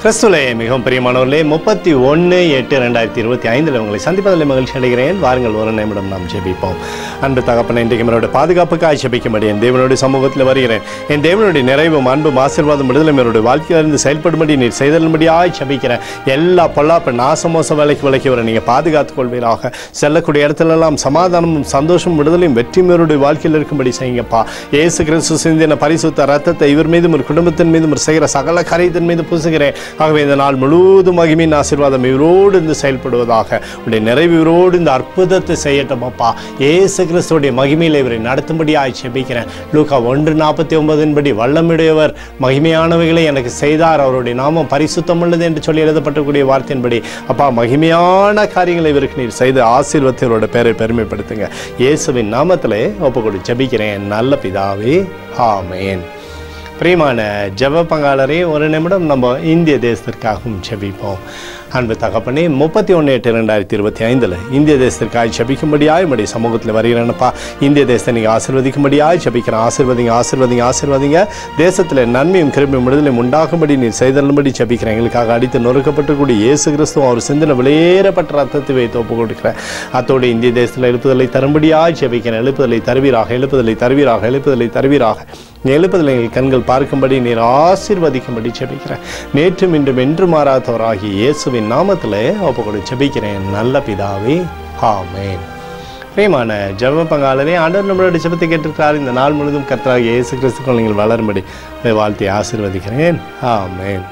கிறிஸ்துவிலே மிகவும் பிரியமானவர்களே 31/8/2025 உங்களை சந்திப்பதில் மகிழ்ச்சி அடைகிறேன். வாருங்கள் ஒரு நிமிடம் நாம் ஜெபிப்போம். அன்பு தகப்பனே, இன்றைக்கு என்னோட பாதுகாப்புக்காக ஜெபிக்கும்படி என் தேவனுடைய சமூகத்தில் வருகிறேன். என் தேவனுடைய நிறைவும் அன்பும் ஆசீர்வாதம் விடுதலை என்னுடைய வாழ்க்கையிலிருந்து செயல்படும்படி நீர் செய்தல்படியாய் ஜெபிக்கிறேன். எல்லா பொல்லாப்பு நாசமோச வேலைக்கு விலக்கி வர நீங்கள் பாதுகாத்துக் கொள்வீராக. செல்லக்கூடிய இடத்துலெல்லாம் சமாதானமும் சந்தோஷமும் விடுதலையும் வெற்றிமையோருடைய வாழ்க்கையில் இருக்கும்படி செய்யுங்கப்பா. இயேசு கிறிஸ்து சிந்தின பரிசுத்த ரத்தத்தை இவர் மீதும் ஒரு குடும்பத்தின் மீதும் செய்கிற சகல காரியத்தின் மீது பூசுகிறேன். ஆகவே இந்த நாள் முழுவதும் மகிமையின் ஆசீர்வாதம் இவரோடு இருந்து செயல்படுவதாக. உடைய நிறைவு இவரோடு இந்த அற்புதத்தை செய்யட்டும் அப்பா. இயேசு கிறிஸ்துடைய மகிமையில் இவரை நடத்தும்படியாய் ஜெபிக்கிறேன். லூக்கா 1:49 வல்லமுடையவர் மகிமையானவைகளை எனக்கு செய்தார், அவருடைய நாமம் பரிசுத்தம் உள்ளது என்று சொல்லி எழுதப்பட்டக்கூடிய வார்த்தையின்படி அப்பா மகிமையான காரியங்களை இவருக்கு நீர் செய்து ஆசீர்வதித்தவரோட பேரை பெருமைப்படுத்துங்க. இயேசுவின் நாமத்திலே ஒப்புக்கொடு ஜெபிக்கிறேன் நல்ல பிதாவே, ஆமென். பிரியமான ஜெப பங்காளரே, ஒரு நிமிடம் நம்ம இந்திய தேசத்திற்காகவும் ஜெபிப்போம். அன்பு தகப்பனே, 31/8/2025 இந்திய தேசத்திற்காக ஜெபிக்கும்படியாய் உடைய சமூகத்தில் வருகிறேன்ப்பா. இந்திய தேசத்தை நீங்கள் ஆசீர்வதிக்கும்படியாய் ஜெபிக்கிறேன். ஆசீர்வதிங்க. தேசத்தில் நன்மையும் கிருபையும் விடுதலையும் உண்டாகும்படி நீர் செய்தல்படி ஜெபிக்கிறேன். எங்களுக்காக அடித்து நொறுக்கப்பட்டக்கூடிய இயேசு கிறிஸ்துவும் அவர் சிந்தனை வெளியேறப்பட்ட ரத்தத்தை வைத்து ஒப்பு கொடுக்கிறேன். அத்தோடு இந்திய தேசத்தில் எழுப்புதலை தரும்படியாய் ஜெபிக்கிறேன். எழுப்புதலை தருவீராக. எழுப்புதலை எங்கள் கண்கள் பார்க்கும்படி நீர் ஆசீர்வதிக்கும்படி ஜெபிக்கிறேன். நேற்றும் இன்றும் என்று மாறாதவராகிய இயேசுவின் நாமத்திலே ஒப்புக்கொடு ஜெபிக்கிறேன் நல்ல பிதாவே, ஆமென். பிரியமான ஜெப பங்காளரே, ஆண்டவர் நம்மளுடைய ஜெபத்தை கேட்டிருக்கிறார். இந்த நாள் முழுவதும் கர்த்தராகிய இயேசு கிறிஸ்துக்குள் நீங்கள் வளரும்படி வாழ்த்தி ஆசீர்வதிக்கிறேன். ஆமென்.